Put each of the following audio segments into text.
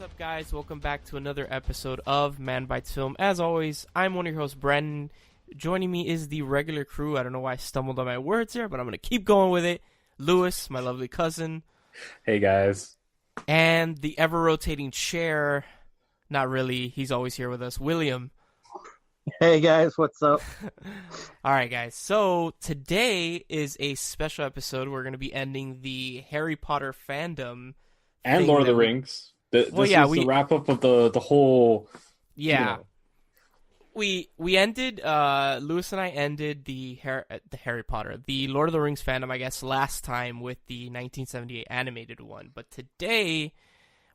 What's up, guys? Welcome back to another episode of Man Bites Film. As always, I'm one of your hosts, Brennan. Joining me is the regular crew. I don't know why I stumbled on my words here, but I'm going to keep going with it. Lewis, my lovely cousin. Hey, guys. And the ever-rotating chair. Not really. He's always here with us. William. Hey, guys. What's up? All right, guys. So today is a special episode. We're going to be ending the Harry Potter fandom. And Lord of the Rings. This is the wrap-up of the whole... Yeah. We ended, Lewis and I ended the Harry Potter, the Lord of the Rings fandom, I guess, last time with the 1978 animated one. But today,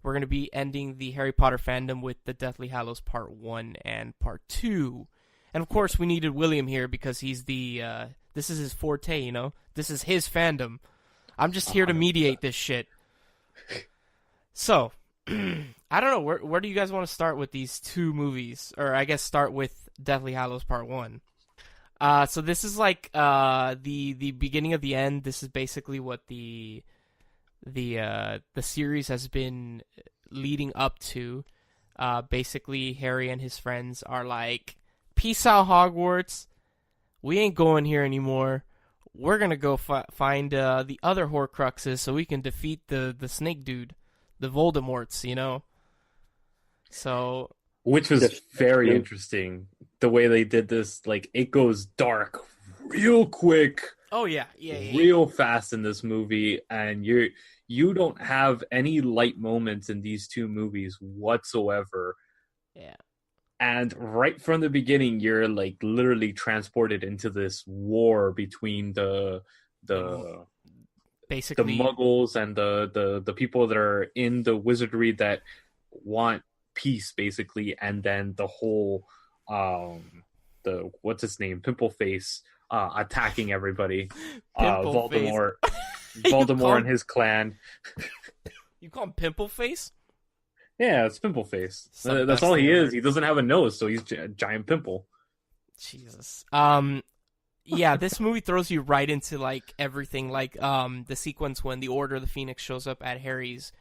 we're going to be ending the Harry Potter fandom with the Deathly Hallows Part 1 and Part 2. And of course, we needed William here because he's this is his forte, you know? This is his fandom. I'm just here to mediate this shit. So... I don't know, where do you guys want to start with these two movies? Or I guess start with Deathly Hallows Part 1. So this is like the beginning of the end. This is basically what the series has been leading up to. Basically, Harry and his friends are like, peace out, Hogwarts. We ain't going here anymore. We're going to go find the other Horcruxes so we can defeat the snake dude. The Voldemorts, you know? So... Which was very interesting. The way they did this, like, it goes dark real quick. Oh, yeah. Real fast in this movie, and you don't have any light moments in these two movies whatsoever. Yeah. And right from the beginning, you're, like, literally transported into this war between basically the Muggles and the people that are in the wizardry that want peace, basically, and then the whole the what's his name, Pimpleface, attacking everybody. Voldemort and his clan. You call him Pimpleface? Yeah, it's Pimpleface. That's all he is. He doesn't have a nose, so he's a giant pimple. Jesus. Yeah, this movie throws you right into, like, everything. Like, the sequence when the Order of the Phoenix shows up at Harry's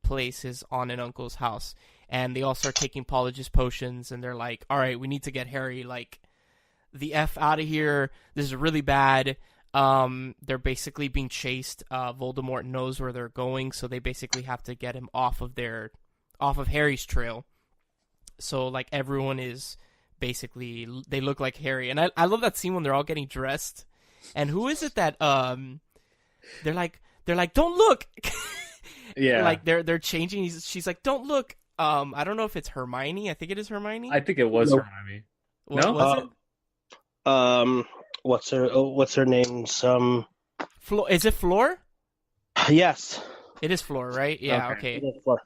place, his aunt and uncle's house. And they all start taking Polyjuice potions, and they're like, all right, we need to get Harry, like, the F out of here. This is really bad. They're basically being chased. Voldemort knows where they're going, so they basically have to get him off of Harry's trail. So, like, everyone is... Basically, they look like Harry, and I love that scene when they're all getting dressed. And who is it that they're like don't look. Yeah, like they're changing. She's like, don't look. I don't know if it's Hermione. I think it is Hermione. I think it was Hermione. No, was it? What's her name? Is it Fleur? Yes, it is Fleur, right? Yeah, okay. It is Fleur.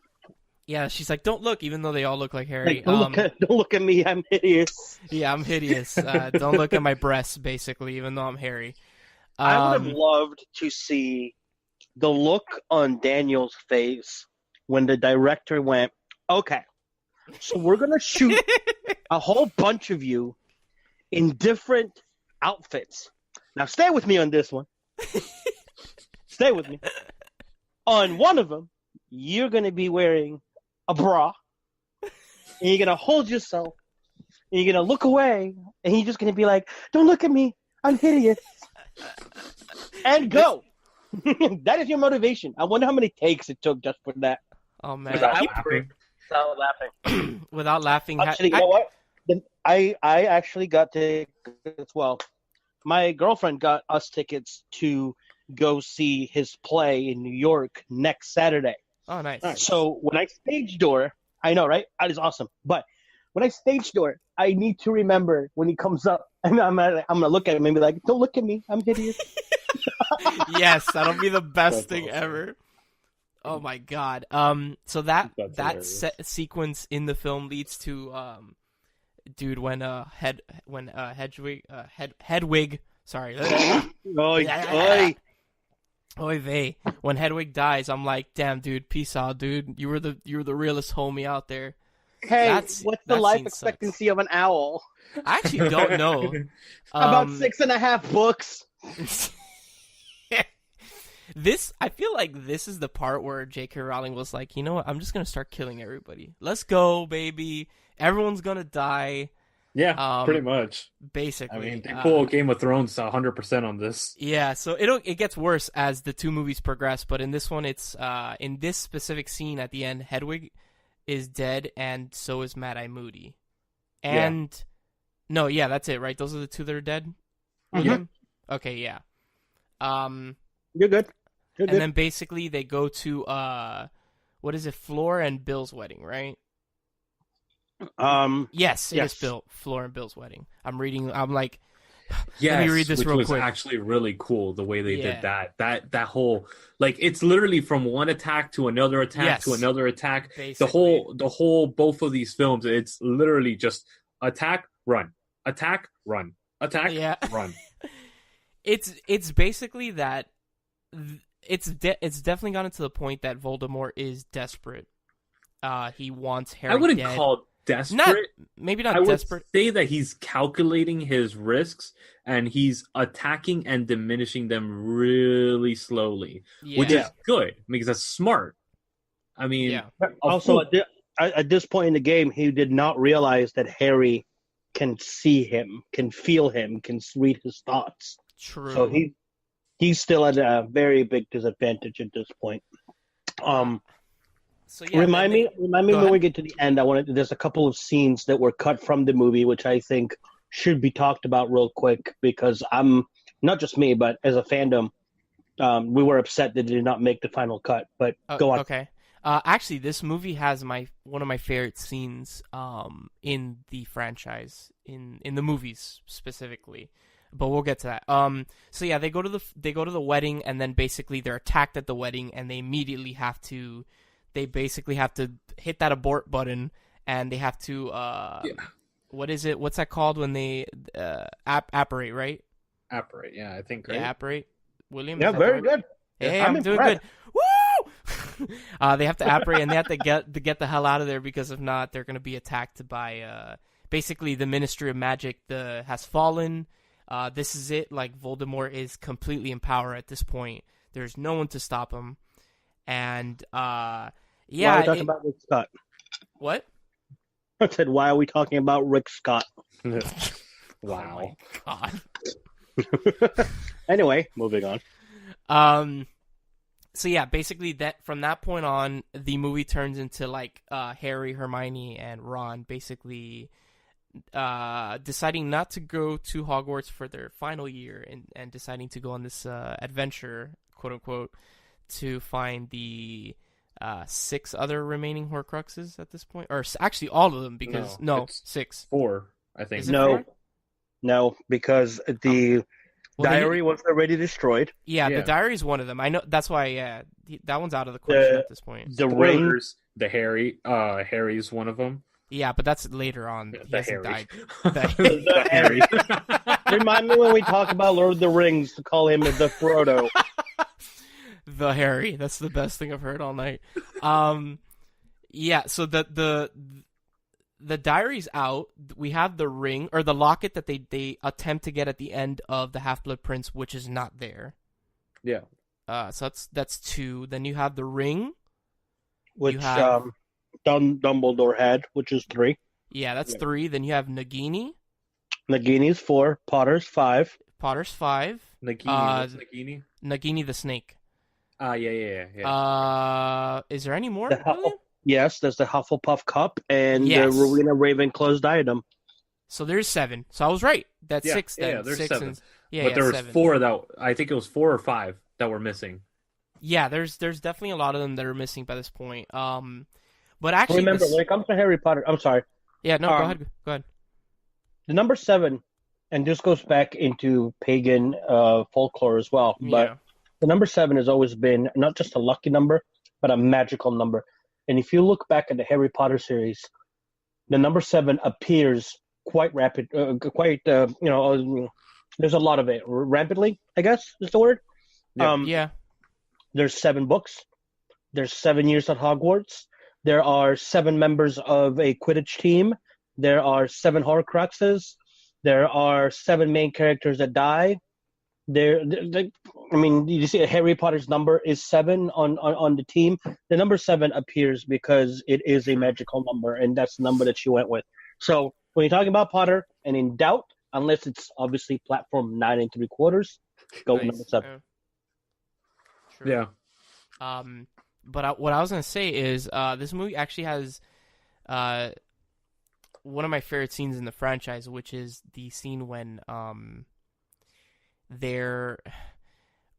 Yeah, she's like, don't look, even though they all look like Harry. Like, don't look at me, I'm hideous. Yeah, I'm hideous. Don't look at my breasts, basically, even though I'm Harry. I would have loved to see the look on Daniel's face when the director went, okay, so we're going to shoot a whole bunch of you in different outfits. Now, stay with me on this one. Stay with me. On one of them, you're going to be wearing a bra, and you're going to hold yourself, and you're going to look away, and you're just going to be like, don't look at me, I'm hideous. And go. That is your motivation. I wonder how many takes it took just for that. Oh, man. Without laughing. Without laughing. Actually, you know what? I actually got tickets as well. My girlfriend got us tickets to go see his play in New York next Saturday. Oh, nice. So when I stage door, I know, right? That is awesome. But when I stage door, I need to remember when he comes up, and I'm gonna look at him and be like, "Don't look at me, I'm hideous." Yes, that'll be the best thing ever. Oh my god. So that sequence in the film leads to dude when Hedwig. Sorry. Oy vey. When Hedwig dies, I'm like, damn, dude, peace out, dude. You were the realest homie out there. Hey, what's the life expectancy of an owl? I actually don't know. About 6.5 books. I feel like this is the part where J.K. Rowling was like, you know what? I'm just gonna start killing everybody. Let's go, baby. Everyone's gonna die. Yeah, pretty much. Basically, I mean, they pull Game of Thrones 100% on this. Yeah, so it gets worse as the two movies progress. But in this one, it's in this specific scene at the end, Hedwig is dead, and so is Mad Eye Moody. And no, yeah, that's it, right? Those are the two that are dead. Mhm. Okay, yeah. You're good. And then basically they go to what is it, Fleur and Bill's wedding, right? Yes, it is Fleur and Bill's wedding. I'm like, yes, let me read this which real was quick. actually really cool the way they did that. That whole, like, it's literally from one attack to another attack to another attack. Basically. The whole both of these films, it's literally just attack, run, attack, run, attack, run. It's basically that. It's definitely gotten to the point that Voldemort is desperate. He wants Harry. I wouldn't dead. call it desperate. Maybe not I would desperate. say that he's calculating his risks and he's attacking and diminishing them really slowly, which is good because that's smart. I mean, also at this point in the game, he did not realize that Harry can see him, can feel him, can read his thoughts. True. So he's still at a very big disadvantage at this point. So remind me when we get to the end. There's a couple of scenes that were cut from the movie, which I think should be talked about real quick because I'm not just me, but as a fandom, we were upset that it did not make the final cut. But go on. Okay. Actually, this movie has one of my favorite scenes in the franchise, in the movies specifically. But we'll get to that. So yeah, they go to the wedding, and then basically they're attacked at the wedding, and they immediately have to hit that abort button, and they have to what is it? What's that called when they apparate, right? Apparate, yeah, I think. Right? They apparate. William. Yeah, very good. Hey, I'm doing good. Woo! They have to apparate, and they have to get the hell out of there because if not, they're going to be attacked by basically the Ministry of Magic. Has fallen. This is it. Like, Voldemort is completely in power at this point. There's no one to stop him. And why are we talking about Rick Scott? What? I said, why are we talking about Rick Scott? Wow. Oh my God. Anyway, moving on. So yeah, basically from that point on, the movie turns into like Harry, Hermione, and Ron basically deciding not to go to Hogwarts for their final year and deciding to go on this adventure, quote unquote, to find the 6 other remaining Horcruxes at this point, or actually all of them because no 6, 4, I think. No, because the diary was already destroyed. Yeah, the diary is one of them. I know that's why. Yeah, that one's out of the question at this point. The rings, the Harry's one of them. Yeah, but that's later on. He hasn't died. The Harry. Remind me when we talk about Lord of the Rings to call him the Frodo. The Harry. That's the best thing I've heard all night. Yeah. So the diary's out. We have the ring or the locket that they attempt to get at the end of the Half-Blood Prince, which is not there. Yeah. So that's 2. Then you have the ring, which Dumbledore had, which is 3. Yeah, that's 3. Then you have Nagini. Nagini's 4. Potter's 5. Potter's 5. Nagini? Nagini the snake. Yeah. Is there any more? Yes, there's the Hufflepuff cup and the Rowena Ravenclaw's diadem. So there's 7. So I was right. That's 6 then. Yeah, there's 6 7. And, but there was 7. 4 that I think it was 4 or 5 that were missing. Yeah, there's definitely a lot of them that are missing by this point. But actually, remember when it comes to Harry Potter, I'm sorry. Yeah, no, go ahead. The number 7, and this goes back into pagan folklore as well. But the number 7 has always been not just a lucky number, but a magical number. And if you look back at the Harry Potter series, the number 7 appears quite rapid, there's a lot of it. Rapidly, I guess is the word. Yeah. There's 7 books. There's 7 years at Hogwarts. There are 7 members of a Quidditch team. There are 7 Horcruxes. There are 7 main characters that die. I mean, you see Harry Potter's number is 7 on the team. The number 7 appears because it is a magical number, and that's the number that she went with. So when you're talking about Potter, and in doubt, unless it's obviously platform 9 3/4, go with number 7. True. Yeah. But what I was gonna say is, this movie actually has, one of my favorite scenes in the franchise, which is the scene when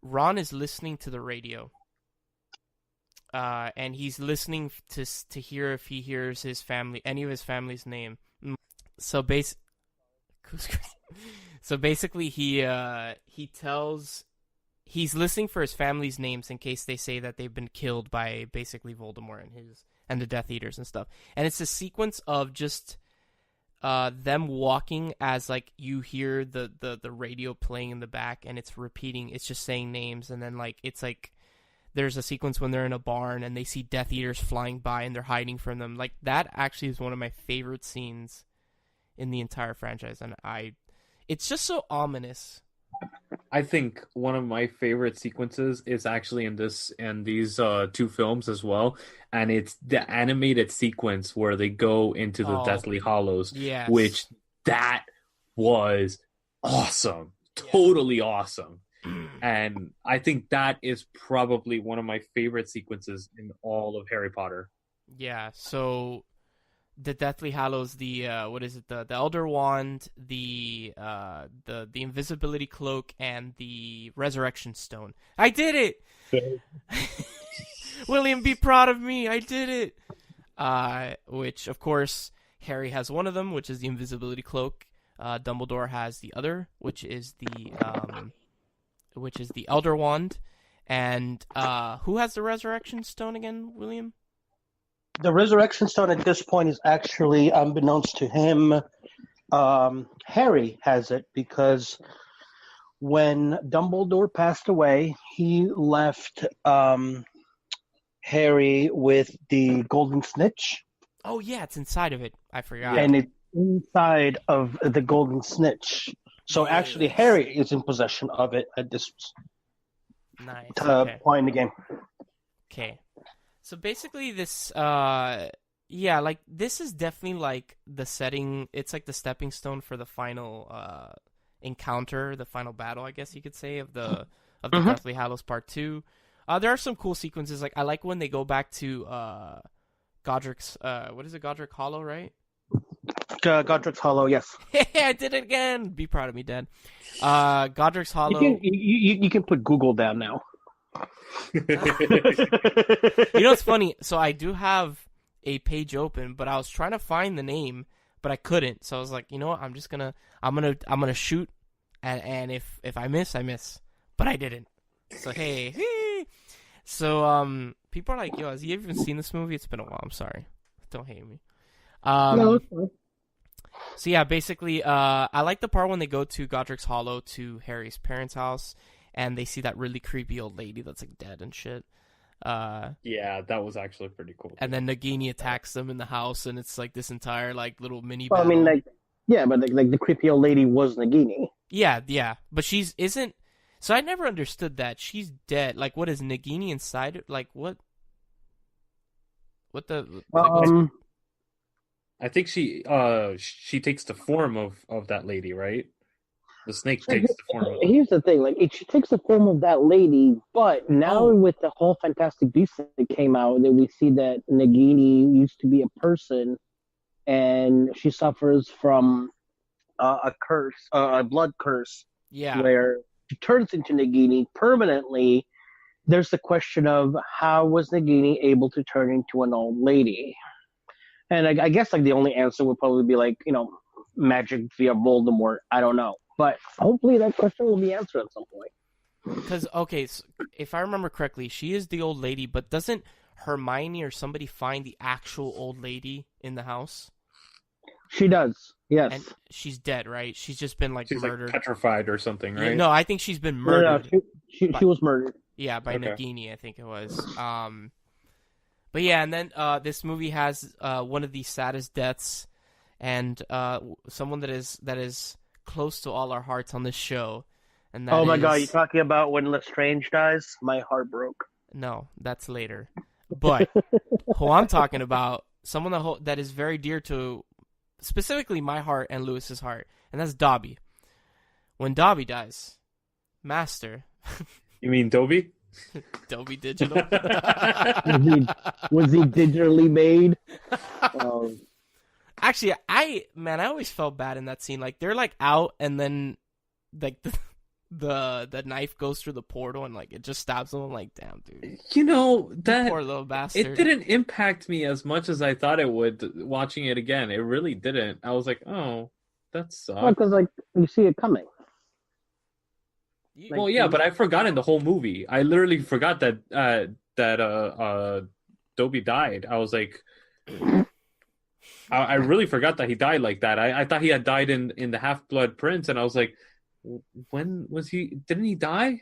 Ron is listening to the radio, and he's listening to hear if he hears any of his family's name. So basically, he's listening for his family's names in case they say that they've been killed by basically Voldemort and the Death Eaters and stuff. And it's a sequence of just them walking as like you hear the radio playing in the back, and it's repeating. It's just saying names, and then like it's like there's a sequence when they're in a barn and they see Death Eaters flying by and they're hiding from them. Like that actually is one of my favorite scenes in the entire franchise, and it's just so ominous. I think one of my favorite sequences is actually in these 2 films as well, and it's the animated sequence where they go into the Deathly Hallows, yes. which that was awesome, totally awesome. And I think that is probably one of my favorite sequences in all of Harry Potter. Yeah, so the Deathly Hallows, the the Elder Wand, the invisibility cloak, and the Resurrection Stone. I did it. William, be proud of me. I did it. Which of course Harry has one of them, which is the invisibility cloak. Dumbledore has the other, which is the Elder Wand. And who has the Resurrection Stone again, William? The Resurrection Stone at this point is actually, unbeknownst to him, Harry has it because when Dumbledore passed away, he left Harry with the golden snitch. Oh yeah, it's inside of it. I forgot. And it's inside of the golden snitch. So actually, Harry is in possession of it at this point in the game. Okay. So basically this, like this is definitely like the setting. It's like the stepping stone for the final encounter, the final battle, I guess you could say, of the Deathly Hallows Part 2. There are some cool sequences. Like I like when they go back to Godric's, what is it, Godric Hollow, right? Godric's Hollow, yes. I did it again. Be proud of me, Dad. Godric's Hollow. You can put Google down now. You know what's funny? So I do have a page open, but I was trying to find the name, but I couldn't. So I was like, you know what? I'm gonna shoot, and if I miss, I miss. But I didn't. So hey. So people are like, yo, has he even seen this movie? It's been a while. I'm sorry. Don't hate me. No, it's fine. So yeah, basically, I like the part when they go to Godric's Hollow to Harry's parents' house, and they see that really creepy old lady that's like dead and shit. Yeah, that was actually pretty cool. And then Nagini attacks them in the house, and it's like this entire like little mini. Well, I mean, like, yeah, but like the creepy old lady was Nagini. Yeah, but isn't. So I never understood that she's dead. Like, what is Nagini inside? Like, what? What the? I think she takes the form of that lady, right? The snake takes the form of Here's the thing, like she takes the form of that lady, but now with the whole Fantastic Beasts that came out, that we see that Nagini used to be a person, and she suffers from a curse, a blood curse. Yeah. Where she turns into Nagini permanently. There's the question of how was Nagini able to turn into an old lady? And I guess like the only answer would probably be like, magic via Voldemort. I don't know. But hopefully that question will be answered at some point. Because, okay, so if I remember correctly, she is the old lady, but doesn't Hermione or somebody find the actual old lady in the house? She does, yes. And she's dead, right? She's just been, like, murdered. Like petrified or something, right? Yeah, no, I think she's been murdered. No, she was murdered. Yeah, by Nagini, I think it was. But yeah, and then this movie has one of the saddest deaths, and someone that is close to all our hearts on this show, and that Oh my is god, you talking about when Lestrange dies? My heart broke. no, that's later. But who I'm talking about, someone that is very dear to specifically my heart and Lewis's heart, and that's Dobby. When Dobby dies, Master. You mean Dobby? Dobby Digital. Was he digitally made? Um, Actually, I always felt bad in that scene. Like they're like out, and then like the knife goes through the portal, and like it just stabs them. I'm like, damn, dude, You know, you that poor little bastard. it didn't impact me as much as I thought it would watching it again. It really didn't. I was like, oh, that sucks. because like you see it coming. Well, yeah, but I've forgotten the whole movie. I literally forgot that Dobby died. I was like, I really forgot that he died like that. I thought he had died in the Half-Blood Prince, and I was like, when was he? Didn't he die?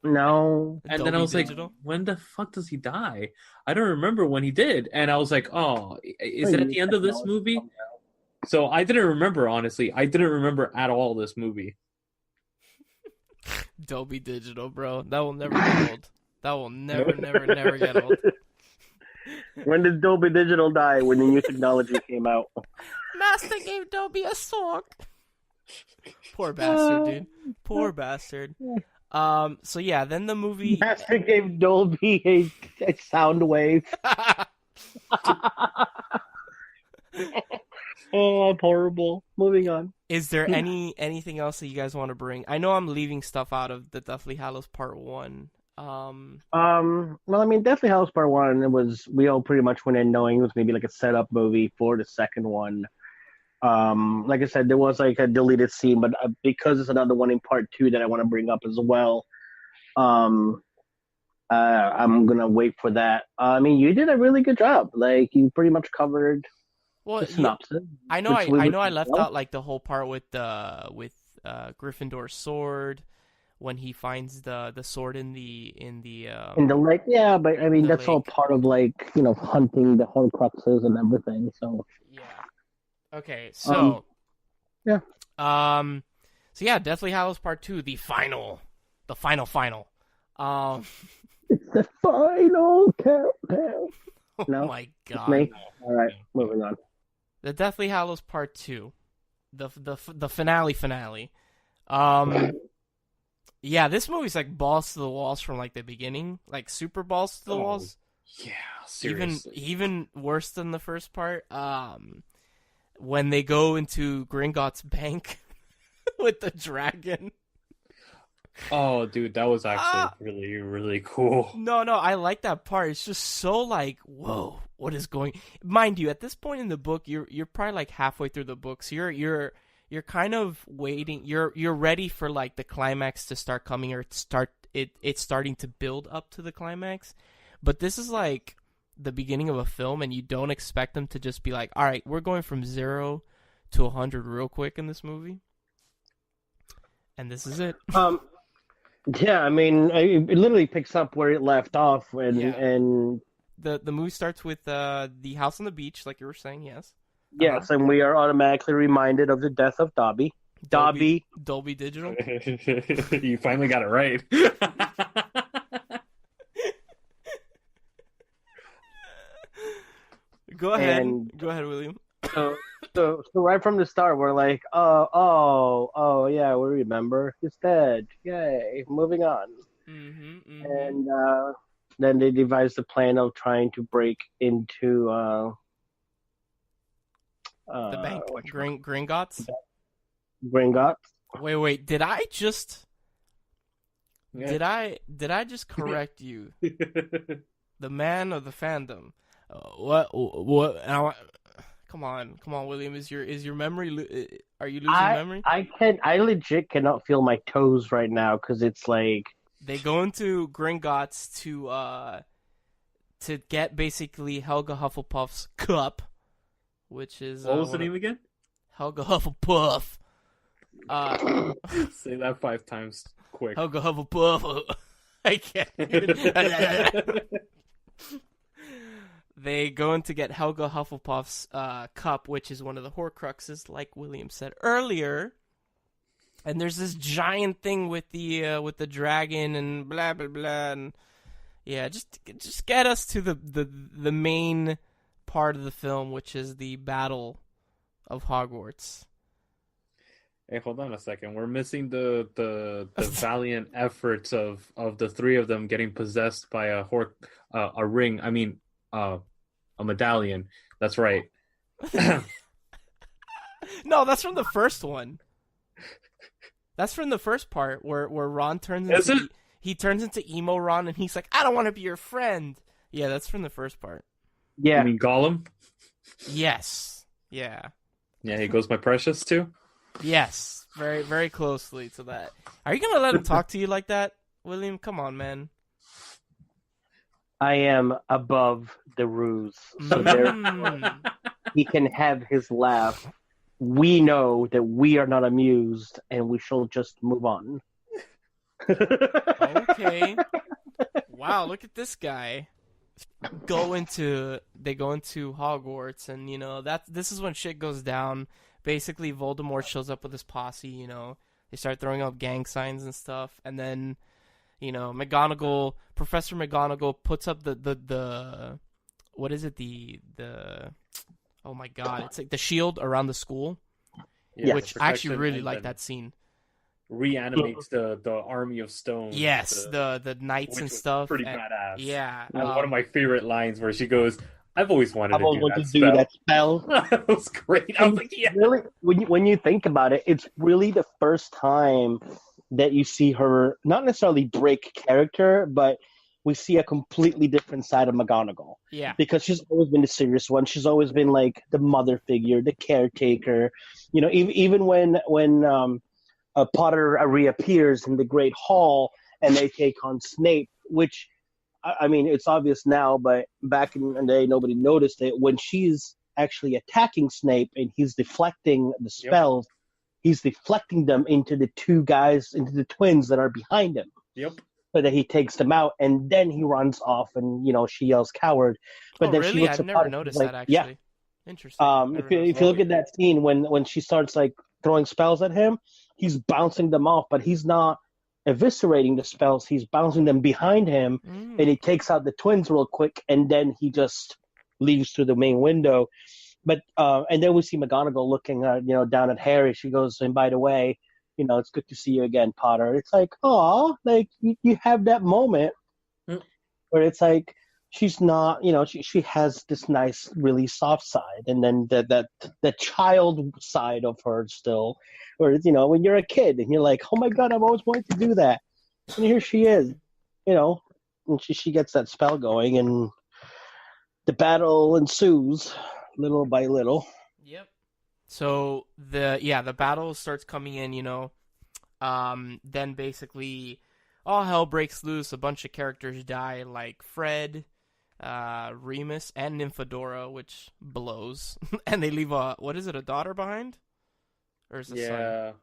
No. And Dobby then I was Digital? like, when the fuck does he die? I don't remember when he did. And I was like, oh, is it at the end of this movie? So I didn't remember, honestly. I didn't remember at all this movie. Dobby Digital, bro. That will never get old. That will never get old. When did Dolby Digital die? When the new technology came out? Master gave Dobby a sock. Poor bastard, dude. Poor bastard. So yeah, then the movie. Master gave Dolby a sound wave. Oh, horrible. Moving on. Is there anything else that you guys want to bring? I know I'm leaving stuff out of the Deathly Hallows Part 1. Well, I mean, Deathly Hallows Part 1, we all pretty much went in knowing it was maybe like a setup movie for the second one. Like I said, there was like a deleted scene, but because it's another one in Part 2 that I want to bring up as well, I'm gonna wait for that. I mean, you did a really good job. Like, you pretty much covered the synopsis. I know I left out like the whole part with Gryffindor's sword when he finds the sword in the lake. Yeah, but I mean that's all lake. part of like hunting the Horcruxes and everything. So yeah. Okay, so yeah. So yeah, Deathly Hallows Part 2, the final. It's the final countdown. Oh No? my It's god. me? All right, moving on. The Deathly Hallows Part 2, the finale. Yeah, this movie's like balls to the walls from like the beginning, like super balls to the walls. Yeah, seriously. Even worse than the first part. When they go into Gringotts bank with the dragon. Oh, dude, that was actually really, really cool. No, I like that part. It's just so like, whoa, what is going? Mind you, at this point in the book, you're probably like halfway through the book, so you're kind of waiting. You're ready for like the climax to start coming, or it's starting to build up to the climax. But this is like the beginning of a film, and you don't expect them to just be like, all right, we're going from 0 to 100 real quick in this movie, and this is it. Yeah, I mean, it literally picks up where it left off, and the movie starts with the house on the beach, like you were saying. Yes. Yes, and we are automatically reminded of the death of Dobby. Dolby Digital. You finally got it right. Go ahead, William. So right from the start, we're like, oh, yeah, we remember. He's dead. Yay. Moving on. Mm-hmm. And then they devised the plan of trying to break into the bank. Gringotts? Gringotts. Wait. Did I just correct you? The man of the fandom. What? Come on, William. Is your memory? Are you losing memory? I legit cannot feel my toes right now because it's like they go into Gringotts to get basically Helga Hufflepuff's cup, which is what was the name again? Helga Hufflepuff. Say that 5 times quick. Helga Hufflepuff. I can't even. They go in to get Helga Hufflepuff's cup, which is one of the Horcruxes, like William said earlier. And there's this giant thing with the dragon and blah blah blah, and yeah, just get us to the main part of the film, which is the Battle of Hogwarts. Hey, hold on a second. We're missing the valiant efforts of the three of them getting possessed by a ring. I mean, a medallion. That's right. No, that's from the first one. That's from the first part where Ron turns into he turns into emo Ron, and he's like, I don't want to be your friend. Yeah, that's from the first part. Yeah. You mean Gollum? Yes. Yeah. Yeah, he goes my precious too. Yes. Very, very closely to that. Are you gonna let him talk to you like that, William? Come on, man. I am above the ruse, so therefore he can have his laugh. We know that we are not amused, and we shall just move on. Okay. Wow, look at this guy. They go into Hogwarts, and this is when shit goes down. Basically, Voldemort shows up with his posse. They start throwing up gang signs and stuff, and then Professor McGonagall puts up the what is it, the oh my god, it's like the shield around the school, which I actually really like that scene. Reanimates the army of stone. Yes, the knights and stuff. Pretty badass. Yeah. One of my favorite lines where she goes, I've always wanted to do that spell. That was great. I was like, yeah. Really, when you think about it, it's really the first time that you see her not necessarily break character, but we see a completely different side of McGonagall. Yeah. Because she's always been the serious one. She's always been like the mother figure, the caretaker. Even when Potter reappears in the Great Hall and they take on Snape, which, I mean, it's obvious now, but back in the day, nobody noticed it. When she's actually attacking Snape and he's deflecting the spells, he's deflecting them into the the twins that are behind him. Yep. So that he takes them out, and then he runs off, and she yells "coward." But then really? she looks I've never noticed that actually. Yeah. Interesting. If you look at that scene when she starts like throwing spells at him, he's bouncing them off, but he's not eviscerating the spells. He's bouncing them behind him, and he takes out the twins real quick, and then he just leaves through the main window. But and then we see McGonagall looking down at Harry. She goes, and by the way, it's good to see you again, Potter. It's like, oh, like you have that moment where it's like she's not, she has this nice, really soft side, and then that child side of her still, where when you're a kid and you're like, oh my god, I've always wanted to do that, and here she is, and she gets that spell going, and the battle ensues little by little. Yep. So the battle starts coming in, then basically all hell breaks loose. A bunch of characters die, like Fred, Remus, and Nymphadora, which blows. And they leave a daughter behind? Or is it a son?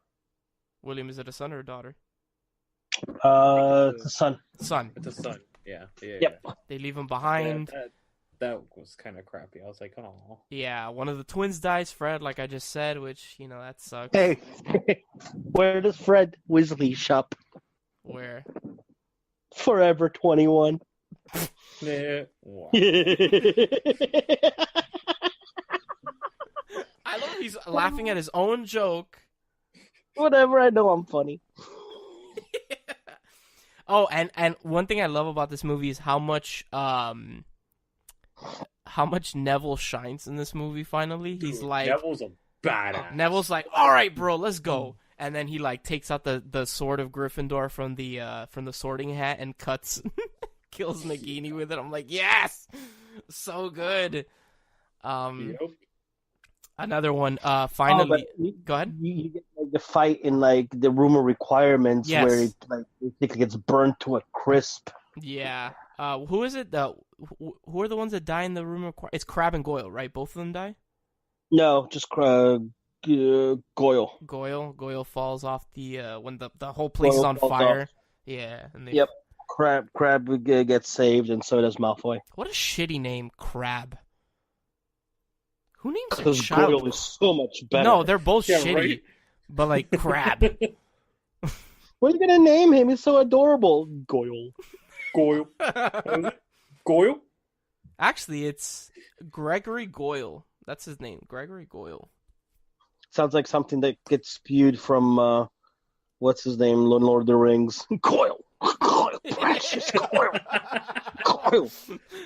William, is it a son or a daughter? It's a son. Son. It's a son. Yeah. Yep. They leave him behind. Yeah, that was kind of crappy. I was like, oh. Yeah, one of the twins dies, Fred, like I just said, which, that sucks. Hey, where does Fred Weasley shop? Where? Forever 21. Yeah. I love he's laughing at his own joke. Whatever, I know I'm funny. Oh, and one thing I love about this movie is how much Neville shines in this movie. Finally, he's like, Neville's a badass. Neville's like, all right, bro, let's go. And then he like takes out the sword of Gryffindor from the Sorting Hat and kills Nagini with it. I'm like, yes, so good. Yep. Another one. Finally, go ahead. You get like the fight in like the room of requirements, yes, where it like basically gets burnt to a crisp. Yeah. Who is it? Who are the ones that die in the room of requirements? It's Crabbe and Goyle, right? Both of them die. No, just Goyle. Goyle falls off when the whole place is on fire. Off. Yeah. Yep. Crabbe gets saved, and so does Malfoy. What a shitty name, Crabbe. Who names a Because child? Goyle is so much better. No, they're both shitty. Right? But like Crabbe. What are you gonna name him? He's so adorable. Goyle. Goyle. What is it? Goyle? Actually, it's Gregory Goyle. That's his name, Gregory Goyle. Sounds like something that gets spewed from what's his name? Lord of the Rings. Goyle. Goyle. Precious Goyle. Goyle.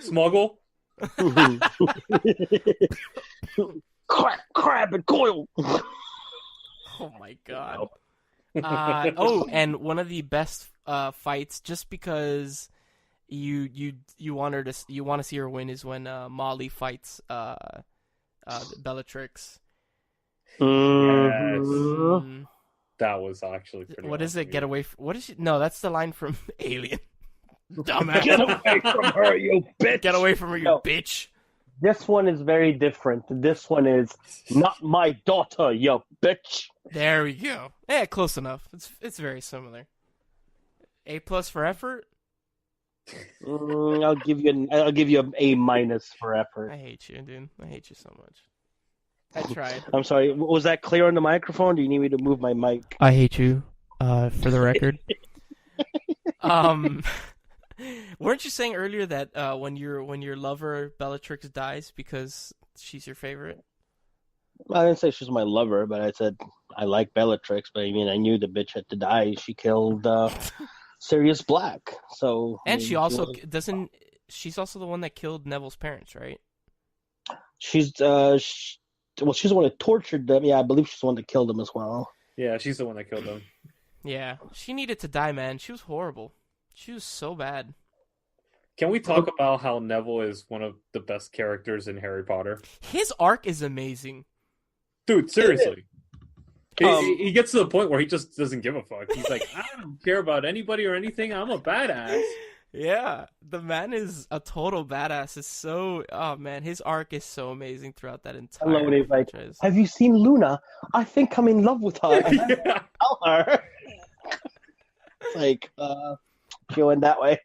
Smuggle? Crab and Goyle. Oh my god. And one of the best fights, just because you want to see her win, is when Molly fights Bellatrix. Mm-hmm. That was actually pretty What is it? awesome. Get away from... What is she... No, that's the line from Alien. Dumbass. Get away from her, you bitch. Get away from her, you bitch. This one is very different. This one is not my daughter, you bitch. There we go. Yeah, close enough. It's very similar. A+ for effort. I'll give you an A- for effort. I hate you, dude. I hate you so much. I tried. I'm sorry. Was that clear on the microphone? Do you need me to move my mic? I hate you. For the record. Weren't you saying earlier that when your lover Bellatrix dies because she's your favorite? I didn't say she's my lover, but I said I like Bellatrix. But I mean, I knew the bitch had to die. She killed Sirius Black. So And she also was... doesn't. She's also the one that killed Neville's parents, right? She's she's the one that tortured them. Yeah, I believe she's the one that killed them as well. Yeah, she's the one that killed them. Yeah, she needed to die, man. She was horrible. She was so bad. Can we talk about how Neville is one of the best characters in Harry Potter? His arc is amazing. Dude, seriously. He gets to the point where he just doesn't give a fuck. He's like, I don't care about anybody or anything. I'm a badass. Yeah, the man is a total badass. It's so... Oh, man, his arc is so amazing throughout that entire I love when he's like, franchise. have you seen Luna? I think I'm in love with her. Yeah. Tell her. Like, going that way.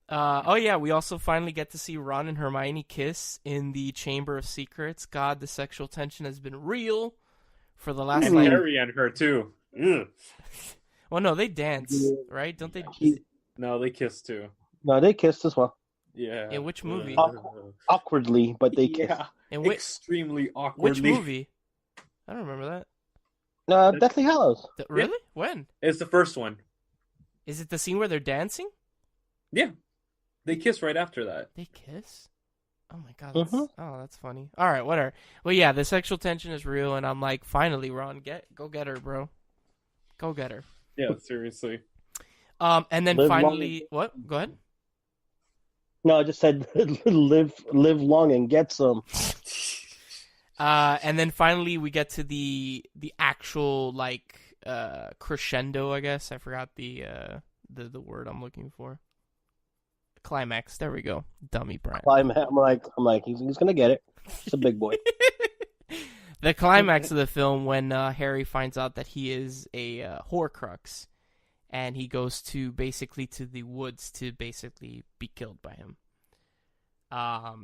Oh yeah, we also finally get to see Ron and Hermione kiss in the Chamber of Secrets. God, the sexual tension has been real for the last And like... Harry and her, too. Ugh. Well, no, they dance, right? Don't they? No, they kiss, too. No, they kissed as well. Yeah. In which movie? Awkwardly, but they kissed. Yeah. In Extremely awkwardly. which movie? I don't remember that. Deathly Hallows. Really? When? It's the first one. Is it the scene where they're dancing? Yeah. They kiss right after that. They kiss? Oh my god. That's funny. All right, whatever. Well, yeah, the sexual tension is real, and I'm like, finally, Ron, go get her, bro. Go get her. Yeah, seriously. And then Live finally, long. what? Go ahead. No, I just said live long and get some. And then finally, we get to the actual like crescendo. I guess I forgot the word I'm looking for. Climax. There we go. Dummy Brian. I'm like, he's gonna get it. He's a big boy. The climax of the film when Harry finds out that he is a Horcrux, and he goes to the woods to basically be killed by him.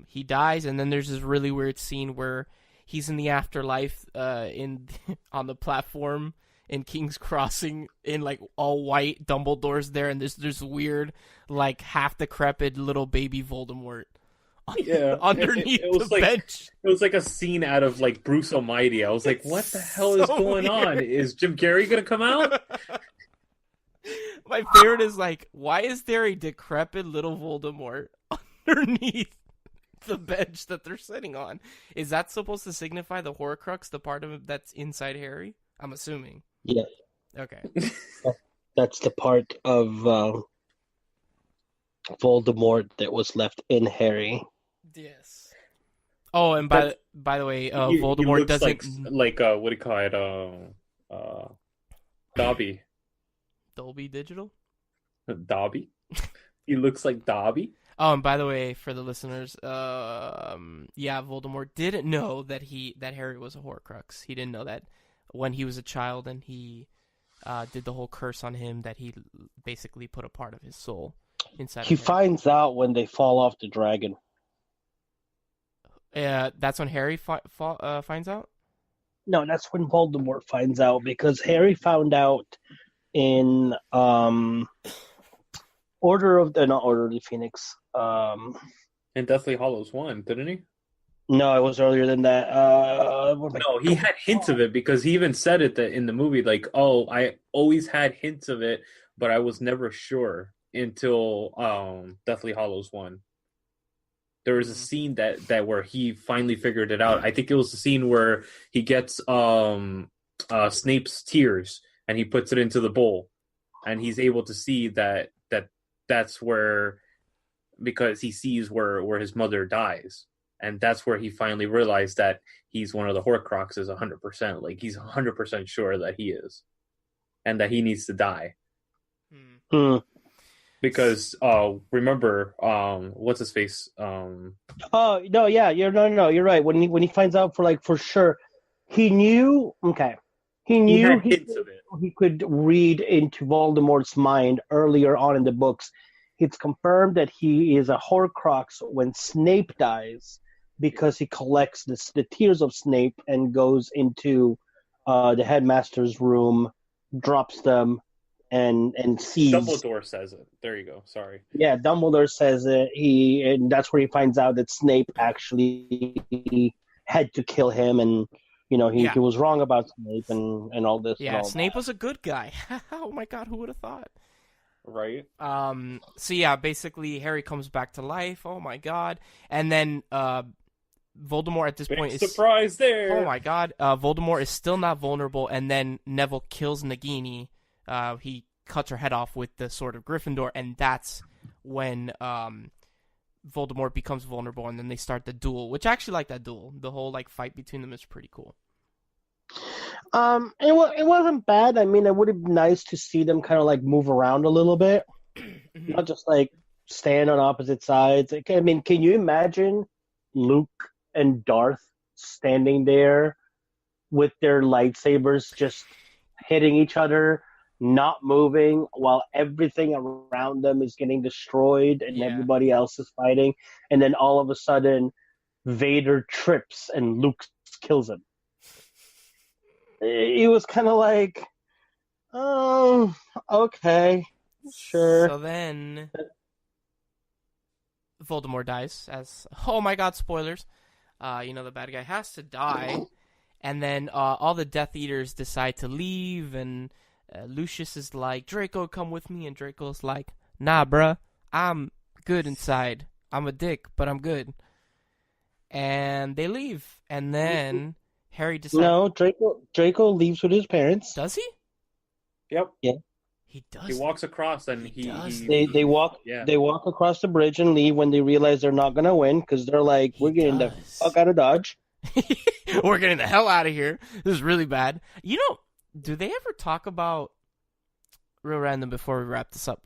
He dies, and then there's this really weird scene where he's in the afterlife, on the platform in King's Crossing in like all white. Dumbledore's there, and there's weird like half decrepit little baby Voldemort. Yeah, underneath it was the like, bench. It was like a scene out of like Bruce Almighty. I was like, what the hell is going on? Is Jim Carrey gonna come out? My favorite is like, why is there a decrepit little Voldemort underneath the bench that they're sitting on? Is that supposed to signify the Horcrux, the part of it that's inside Harry? I'm assuming. Yeah. Okay. That's the part of Voldemort that was left in Harry. Yes. Oh, and by the way, Voldemort he looks doesn't like what do you call it? Dobby. Dolby Digital. Dobby. He looks like Dobby. Oh, and by the way, for the listeners, yeah, Voldemort didn't know that Harry was a Horcrux. He didn't know that when he was a child, and he did the whole curse on him, that he basically put a part of his soul inside. He finds out when they fall off the dragon. That's when Harry finds out? No, that's when Voldemort finds out, because Harry found out in Order of the not Order of the Phoenix. And Deathly Hallows 1, didn't he? No, it was earlier than that. No, he had hints of it because he even said it that in the movie, like, "Oh, I always had hints of it, but I was never sure until Deathly Hallows 1." There was a scene that where he finally figured it out. I think it was the scene where he gets Snape's tears and he puts it into the bowl, and he's able to see that's where, because he sees where his mother dies. And that's where he finally realized that he's one of the Horcruxes 100%. Like, he's 100% sure that he is. And that he needs to die. Because, remember, what's his face? Oh, no, yeah, you're right. When he finds out for sure, he knew, okay. He knew he could read into Voldemort's mind earlier on in the books. It's confirmed that he is a Horcrux when Snape dies, because he collects the tears of Snape and goes into the headmaster's room, drops them, and sees. Dumbledore says it. There you go. Sorry. Yeah, Dumbledore says it. And that's where he finds out that Snape actually had to kill him, and he was wrong about Snape and all this. Yeah, Snape was a good guy. Oh my God, who would have thought? Right. So yeah, basically Harry comes back to life. Oh my God, and then Voldemort at this point is surprise there. Oh my God, Voldemort is still not vulnerable, and then Neville kills Nagini. He cuts her head off with the sword of Gryffindor, and that's when Voldemort becomes vulnerable, and then they start the duel, which I actually like that duel. The whole fight between them is pretty cool. It wasn't bad. I mean, it would have been nice to see them kind of move around a little bit, not just stand on opposite sides. I mean, can you imagine Luke and Darth standing there with their lightsabers just hitting each other, not moving, while everything around them is getting destroyed and everybody else is fighting, and then all of a sudden Vader trips and Luke kills him? It was kind of oh, okay, sure. So then Voldemort dies, oh my God, spoilers. The bad guy has to die, and then all the Death Eaters decide to leave, and Lucius is like, Draco, come with me, and Draco's like, nah, bruh, I'm good inside. I'm a dick, but I'm good. And they leave, and then Harry decides... No, Draco leaves with his parents. Does he? Yep. Yeah. He does. He walks across, and they walk across the bridge and leave when they realize they're not gonna win, because they're like, we're getting the fuck out of Dodge. We're getting the hell out of here. This is really bad. Do they ever talk about, real random before we wrap this up,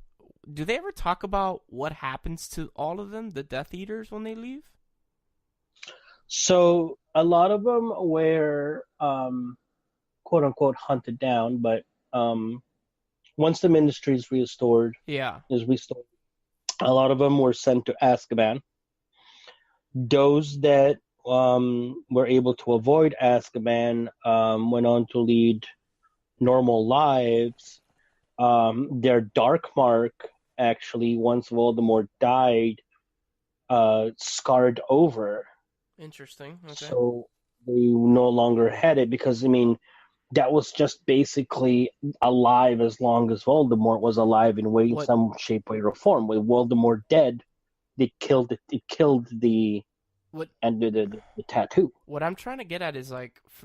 do they ever talk about what happens to all of them, the Death Eaters, when they leave? So a lot of them were quote unquote hunted down, but once the ministry is restored, a lot of them were sent to Azkaban. Those that were able to avoid Azkaban went on to lead normal lives. Their dark mark, actually, once Voldemort died, scarred over. Interesting. Okay. So they no longer had it, because, I mean, that was just basically alive as long as Voldemort was alive in some shape, way, or form. With Voldemort dead, it killed the tattoo. What I'm trying to get at is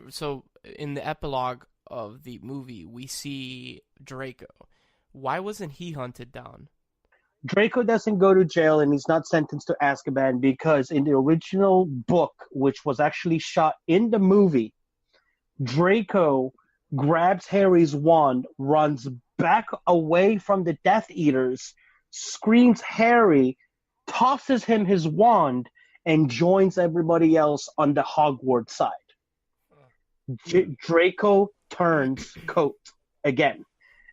so in the epilogue of the movie, we see Draco. Why wasn't he hunted down? Draco doesn't go to jail, and he's not sentenced to Azkaban, because in the original book, which was actually shot in the movie, Draco grabs Harry's wand, runs back away from the Death Eaters, screams Harry, tosses him his wand, and joins everybody else on the Hogwarts side. Draco turns coat again.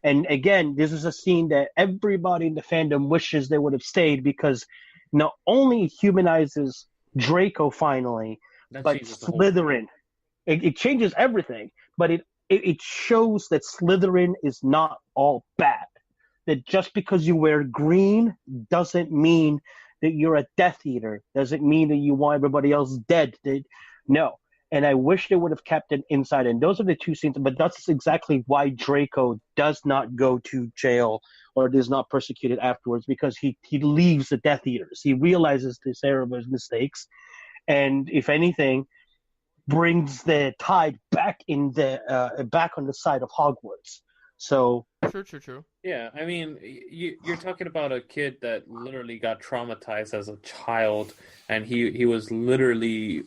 And again, this is a scene that everybody in the fandom wishes they would have stayed, because not only humanizes Draco finally, but Slytherin. It changes everything, but it it shows that Slytherin is not all bad. That just because you wear green doesn't mean that you're a Death Eater. Doesn't mean that you want everybody else dead. No. And I wish they would have kept it inside. And those are the two scenes. But that's exactly why Draco does not go to jail or is not persecuted afterwards, because he leaves the Death Eaters. He realizes this error of his mistakes. And if anything, brings the tide back back on the side of Hogwarts. So True. Yeah, I mean, you're talking about a kid that literally got traumatized as a child, and he was literally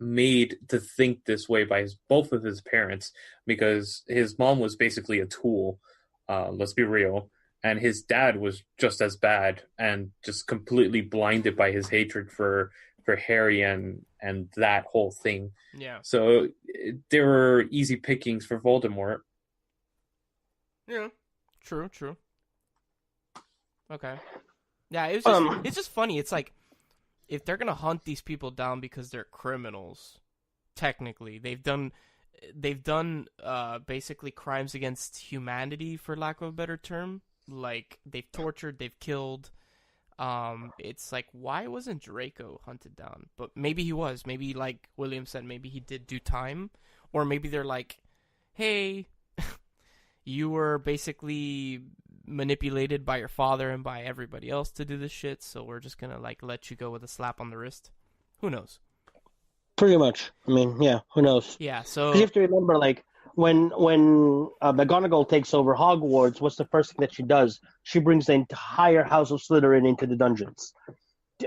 made to think this way by both of his parents, because his mom was basically a tool, let's be real, and his dad was just as bad and just completely blinded by his hatred for Harry and that whole thing. Yeah. So there were easy pickings for Voldemort. Yeah. True. Okay. Yeah, it's just funny. It's like, if they're gonna hunt these people down because they're criminals, technically they've done basically crimes against humanity, for lack of a better term. Like, they've tortured, they've killed. It's like, why wasn't Draco hunted down? But maybe he was. Maybe, like William said, maybe he did do time, or maybe they're like, hey, you were basically manipulated by your father and by everybody else to do this shit, so we're just gonna, like, let you go with a slap on the wrist. Who knows? pretty much. I mean, yeah, who knows? Yeah, so You have to remember, like, when McGonagall takes over Hogwarts, what's the first thing that she does? She brings the entire House of Slytherin into the dungeons,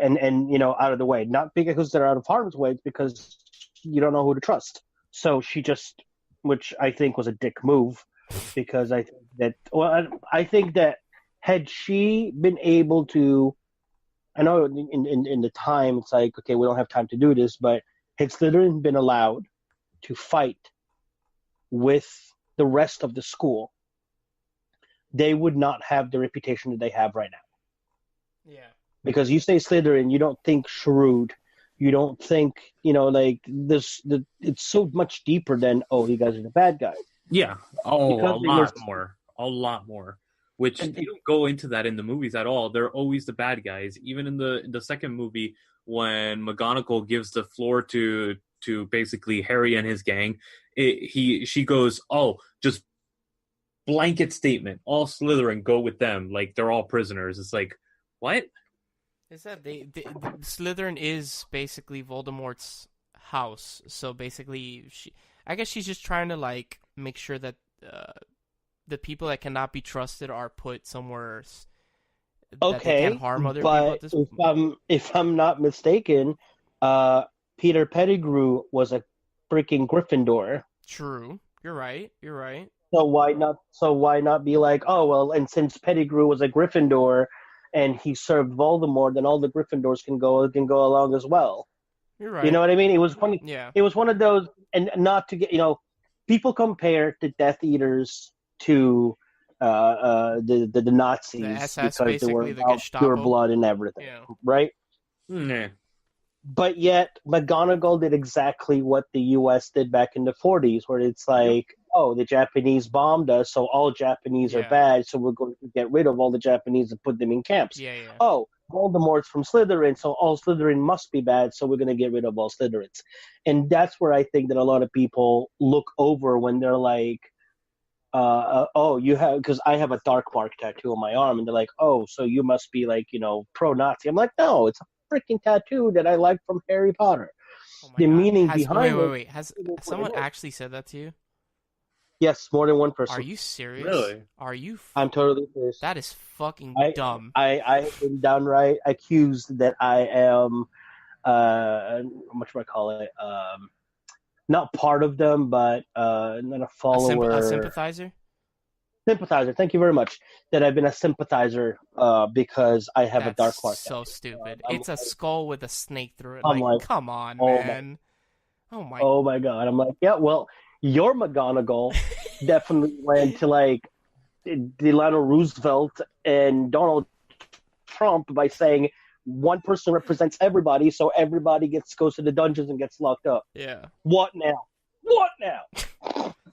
and you know, out of the way. Not because they're out of harm's way, it's because you don't know who to trust. So she just, which I think was a dick move, because I think that had she been able to, I know in the time it's like, okay, we don't have time to do this, but had Slytherin been allowed to fight with the rest of the school, they would not have the reputation that they have right now. yeah. Because you say Slytherin, you don't think shrewd. You don't think, you know, like this. It's so much deeper than, oh, you guys are the bad guys. Yeah. Oh, Because a lot more. Which you don't go into that in the movies at all. They're always the bad guys. Even in the second movie, when McGonagall gives the floor to basically Harry and his gang, she goes, oh, just blanket statement, all Slytherin, go with them, like they're all prisoners. It's like, what? Is that Slytherin is basically Voldemort's house, so basically I guess she's just trying to, like, make sure that the people that cannot be trusted are put somewhere that they can't harm other people. At this if I'm not mistaken, Peter Pettigrew was a freaking Gryffindor. True, you're right. So why not be like, oh well, and since Pettigrew was a Gryffindor and he served Voldemort, then all the Gryffindors can go along as well. You're right. You know what I mean? It was funny. Yeah. It was one of those, and not to get, you know, people compare the Death Eaters to the Nazis, The SS, because they were basically, the about Gestapo. pure blood and everything, Yeah. right? Nah. But yet, McGonagall did exactly what the U.S. did back in the 40s, where it's like, oh, the Japanese bombed us, so all Japanese are Yeah. bad, so we're going to get rid of all the Japanese and put them in camps. Yeah. Oh, Voldemort's from Slytherin, so all Slytherin must be bad, so we're going to get rid of all Slytherins. And that's where I think that a lot of people look over when they're like, oh, you have, because I have a dark mark tattoo on my arm, and they're like, oh, so you must be, like, you know, pro-Nazi. I'm like, no, it's a freaking tattoo that I like from Harry Potter. Oh my The God. meaning behind it. Wait. Has someone actually said that to you? Yes, more than one person. Are you serious? Really? Are you? I'm totally serious. That is fucking dumb. I have been downright accused that I am, whatchamacallit, not part of them, but not a follower. A sympathizer? Sympathizer. Thank you very much. That I've been a sympathizer because I have a dark mark. So stupid. It's a skull with a snake through it. I'm like, come on, oh man. Oh my God. I'm like, yeah, well, your McGonagall definitely went to, like, Delano Roosevelt and Donald Trump by saying one person represents everybody, so everybody goes to the dungeons and gets locked up. Yeah. What now?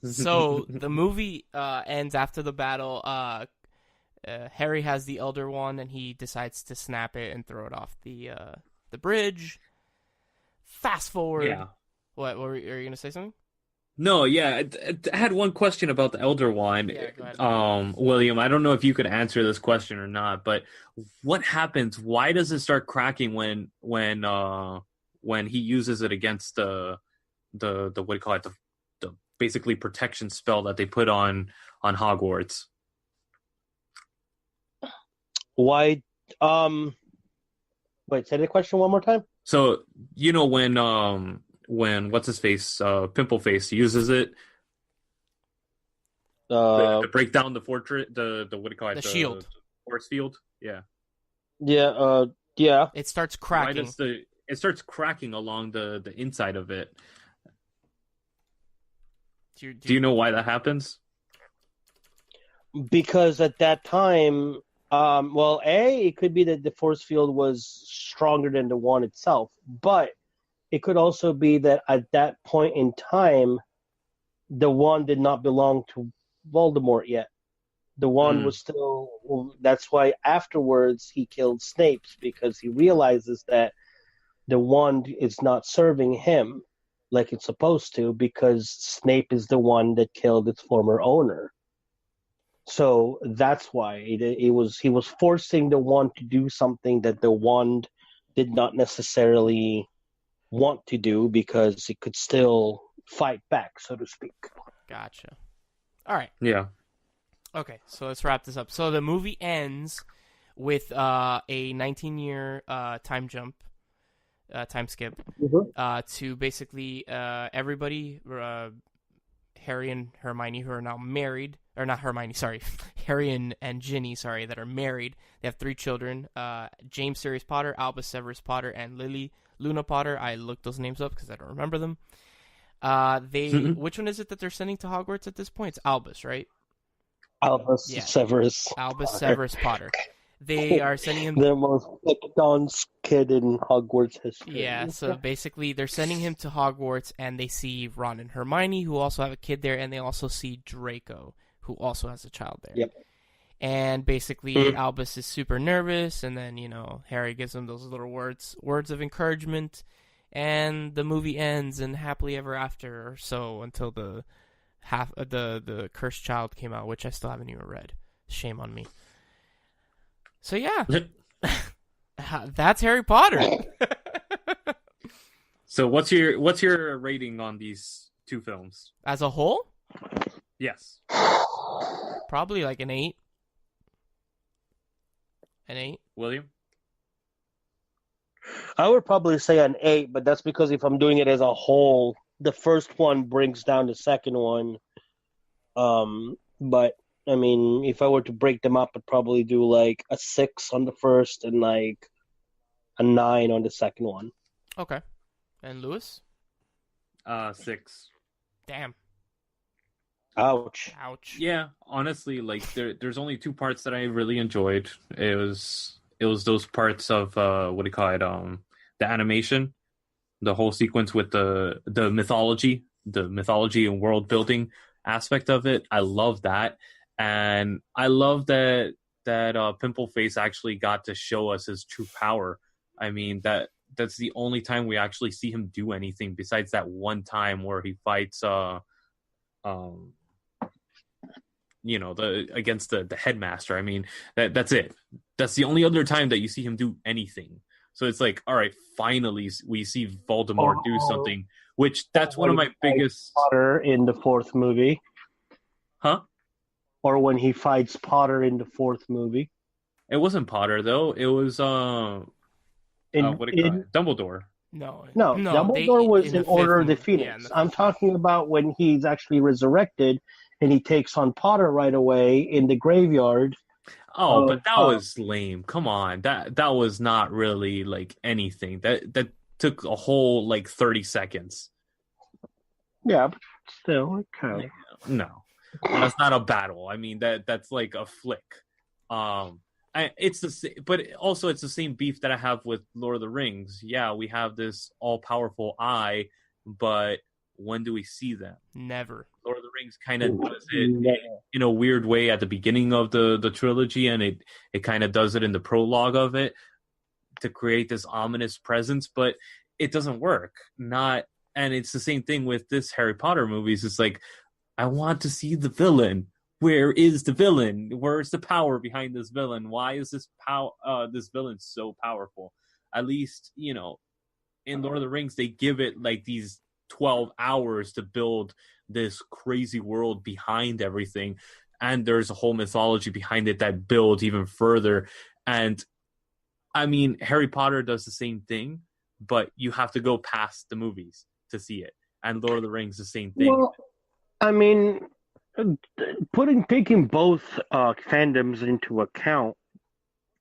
So the movie ends after the battle. Harry has the Elder Wand, and he decides to snap it and throw it off the bridge. Fast forward. Yeah. What are you gonna say something? No, yeah, I had one question about the Elder Wand. Yeah, go ahead. William, I don't know if you could answer this question or not, but what happens? Why does it start cracking when he uses it against the what do you call it, the basically protection spell that they put on Hogwarts? Why? Wait, say the question one more time. So when what's his face, Pimple Face uses it to break down the fortress, the what do you call it, The shield, the force field. Yeah. Yeah. Yeah. it starts Why cracking. does it starts cracking along the inside of it? Do Do you know why that happens? Because at that time, well, it could be that the force field was stronger than the wand itself, but it could also be that at that point in time, the wand did not belong to Voldemort yet. The wand was still. That's why afterwards he killed Snape, because he realizes that the wand is not serving him like it's supposed to, because Snape is the one that killed its former owner. So that's why he was forcing the wand to do something that the wand did not necessarily want to do, because it could still fight back, so to speak. Gotcha. All right. Yeah. Okay, so let's wrap this up. So the movie ends with a 19-year time jump, time skip, to basically everybody, Harry and Hermione, who are now married, or not Hermione, sorry, Harry and Ginny, sorry, that are married. They have 3 children, James Sirius Potter, Albus Severus Potter, and Lily Luna Potter. I looked those names up because I don't remember them. Which one is it that they're sending to Hogwarts at this point? It's Albus, right? Albus Severus. Albus Severus Potter. They are sending him the most picked on kid in Hogwarts history. Yeah, so basically they're sending him to Hogwarts, and they see Ron and Hermione, who also have a kid there, and they also see Draco, who also has a child there. Yep. And basically Albus is super nervous, and then, Harry gives him those little words of encouragement, and the movie ends in happily ever after or so, until the Cursed Child came out, which I still haven't even read. Shame on me. So yeah. That's Harry Potter. So what's your rating on these 2 films? As a whole? Yes. Probably like an 8. An 8? William? I would probably say an 8, but that's because if I'm doing it as a whole, the first one brings down the second one. But I mean, if I were to break them up, I'd probably do like a 6 on the first and like a 9 on the second one. Okay. And Lewis? 6. Damn. Ouch. Yeah, honestly, like there's only 2 parts that I really enjoyed. It was those parts of what do you call it? The animation, the whole sequence with the mythology and world building aspect of it. I love that, and I love that Pimple Face actually got to show us his true power. I mean, that's the only time we actually see him do anything besides that one time where he fights against the headmaster. I mean, that's it. That's the only other time that you see him do anything. So it's like, all right, finally we see Voldemort do something, which that's one of my biggest. Potter in the 4th movie. Huh? Or when he fights Potter in the 4th movie. It wasn't Potter though. It was what do you call it? Dumbledore. No, Dumbledore was in Order of the Phoenix. I'm talking about when he's actually resurrected and he takes on Potter right away in the graveyard. Oh, but that was lame. Come on. That was not really like anything. That took a whole like 30 seconds. Yeah, but still, okay. No. That's not a battle. I mean, that's like a flick. It's but also it's the same beef that I have with Lord of the Rings. Yeah, we have this all-powerful eye, but when do we see them? Never. Lord of the Rings kind of does it in a weird way at the beginning of the trilogy, and it kind of does it in the prologue of it to create this ominous presence, but it doesn't work. And it's the same thing with this Harry Potter movies. It's like, I want to see the villain. Where is the villain? Where's the power behind this villain? Why is this villain so powerful? At least, in Lord of the Rings, they give it like these 12 hours to build this crazy world behind everything. And there's a whole mythology behind it that builds even further. And I mean, Harry Potter does the same thing, but you have to go past the movies to see it. And Lord of the Rings, the same thing. Well, I mean, taking both fandoms into account,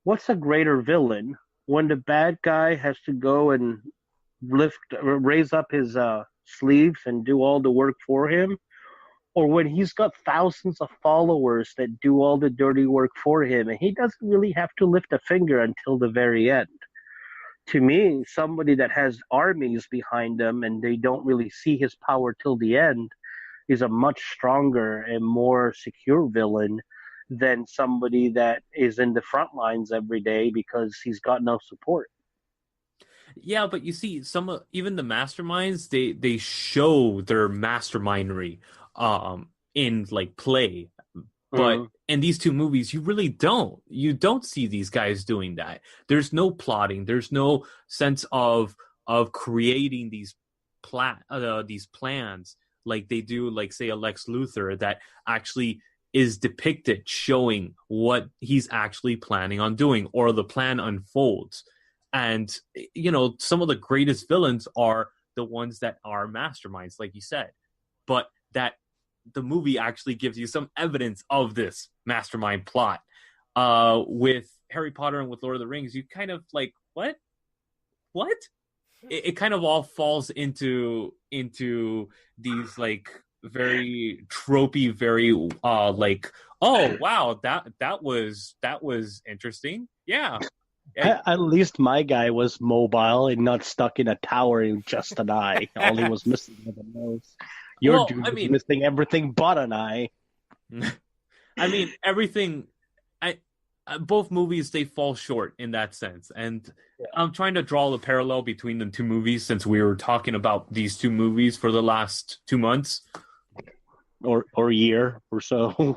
what's a greater villain? When the bad guy has to go and raise up his sleeves and do all the work for him, or when he's got thousands of followers that do all the dirty work for him and he doesn't really have to lift a finger until the very end. To me, somebody that has armies behind them and they don't really see his power till the end is a much stronger and more secure villain than somebody that is in the front lines every day because he's got no support. Yeah, but you see, even the masterminds, they show their mastermindery in like play. But in these two movies, you really don't. You don't see these guys doing that. There's no plotting. There's no sense of creating these plans like they do, like say a Lex Luthor that actually is depicted showing what he's actually planning on doing, or the plan unfolds. And some of the greatest villains are the ones that are masterminds, like you said, but that the movie actually gives you some evidence of this mastermind plot. With Harry Potter and with Lord of the Rings, you kind of like, what? It kind of all falls into these like very tropey, very like, oh wow, that was interesting. Yeah. At least my guy was mobile and not stuck in a tower in just an eye. All he was missing was a nose. Your dude was missing everything but an eye. I mean, everything. Both movies, they fall short in that sense, and I'm trying to draw the parallel between the two movies since we were talking about these two movies for the last 2 months. Or year or so.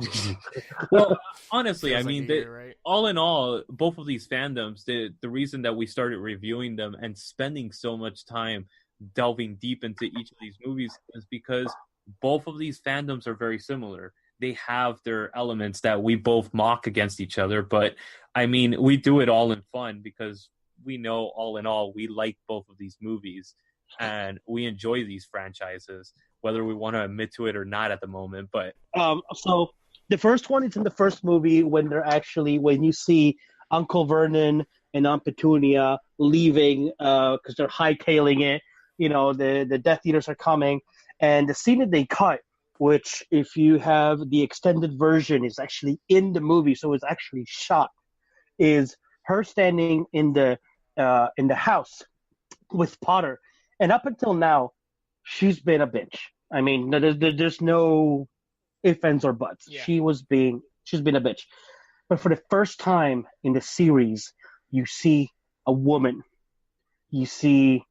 Well, honestly, I mean, right? all in all, both of these fandoms, the reason that we started reviewing them and spending so much time delving deep into each of these movies is because both of these fandoms are very similar. They have their elements that we both mock against each other, but I mean, we do it all in fun because we know all in all, we like both of these movies and we enjoy these franchises, whether we want to admit to it or not at the moment. But so the first one is in the first movie when you see Uncle Vernon and Aunt Petunia leaving because they're hightailing it. The Death Eaters are coming, and the scene that they cut, which if you have the extended version is actually in the movie, so it's actually shot, is her standing in the house with Potter, and up until now, she's been a bitch. I mean, there's no ifs, ands, or buts. Yeah. She's been a bitch. But for the first time in the series, you see a woman. You see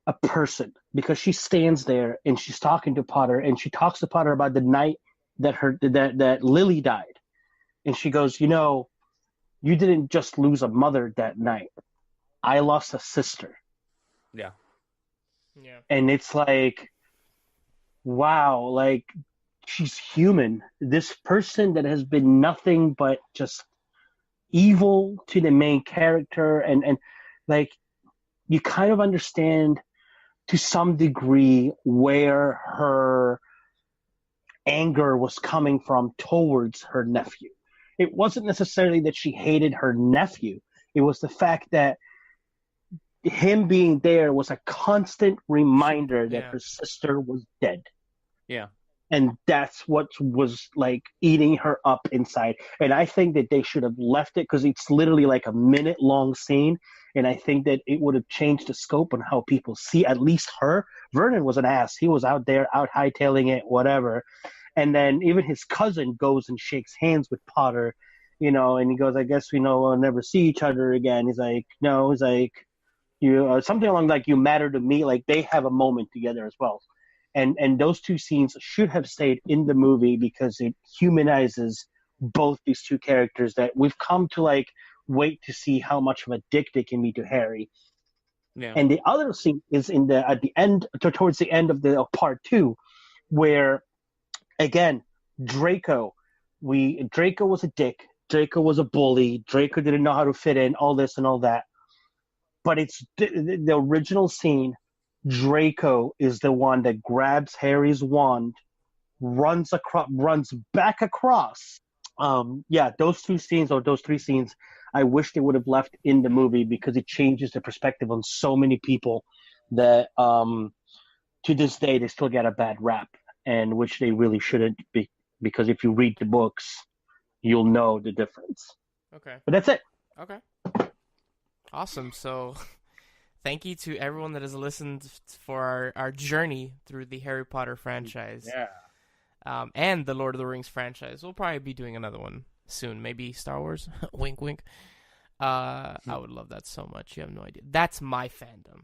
a person, because she stands there and she's talking to Potter, and she talks to Potter about the night that Lily died. And she goes, you didn't just lose a mother that night. I lost a sister. Yeah. Yeah. And it's like, wow, like she's human. This person that has been nothing but just evil to the main character, and like you kind of understand to some degree where her anger was coming from towards her nephew. It wasn't necessarily that she hated her nephew. It was the fact that him being there was a constant reminder that her sister was dead. Yeah. And that's what was like eating her up inside. And I think that they should have left it because it's literally like a minute long scene. And I think that it would have changed the scope on how people see at least her. Vernon was an ass. He was out there, out hightailing it, whatever. And then even his cousin goes and shakes hands with Potter, and he goes, I guess we'll never see each other again. He's like, no, he's like, you something along like you matter to me. Like they have a moment together as well. And those two scenes should have stayed in the movie because it humanizes both these two characters that we've come to like wait to see how much of a dick they can be to Harry. Yeah. And the other scene is towards the end of the part 2, where again Draco was a dick. Draco was a bully. Draco didn't know how to fit in. All this and all that. But it's the original scene. Draco is the one that grabs Harry's wand, runs back across. Those 2 scenes or those 3 scenes, I wish they would have left in the movie because it changes the perspective on so many people that to this day they still get a bad rap, and which they really shouldn't be, because if you read the books, you'll know the difference. Okay. But that's it. Okay. Awesome. So thank you to everyone that has listened for our journey through the Harry Potter franchise. Yeah. And the Lord of the Rings franchise. We'll probably be doing another one soon. Maybe Star Wars. Wink, wink. I would love that so much. You have no idea. That's my fandom.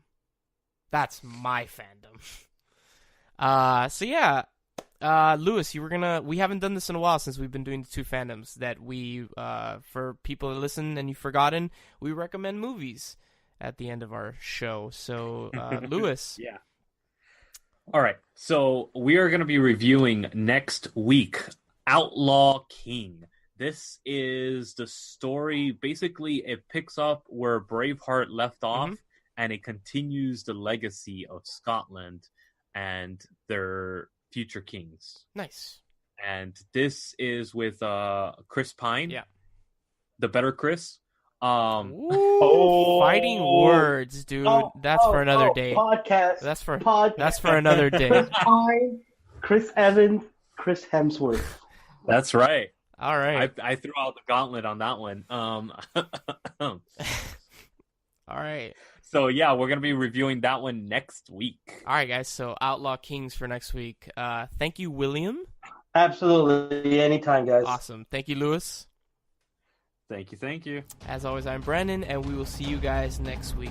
So yeah. Lewis, we haven't done this in a while since we've been doing the 2 fandoms that we, for people that listen and you've forgotten, we recommend movies at the end of our show. So, Lewis. Yeah. All right. So we are going to be reviewing next week Outlaw King. This is the story. Basically, it picks up where Braveheart left off, and it continues the legacy of Scotland and their future kings. Nice. And this is with Chris Pine. Yeah. The better Chris. Fighting words, dude. That's for another day. Podcast. That's for another day. Chris Pine, Chris Evans, Chris Hemsworth. That's right. All right. I threw out the gauntlet on that one. All right. So yeah, we're gonna be reviewing that one next week. All right, guys. So Outlaw Kings for next week. Thank you, William. Absolutely, anytime, guys. Awesome. Thank you, Lewis. Thank you. As always, I'm Brandon, and we will see you guys next week.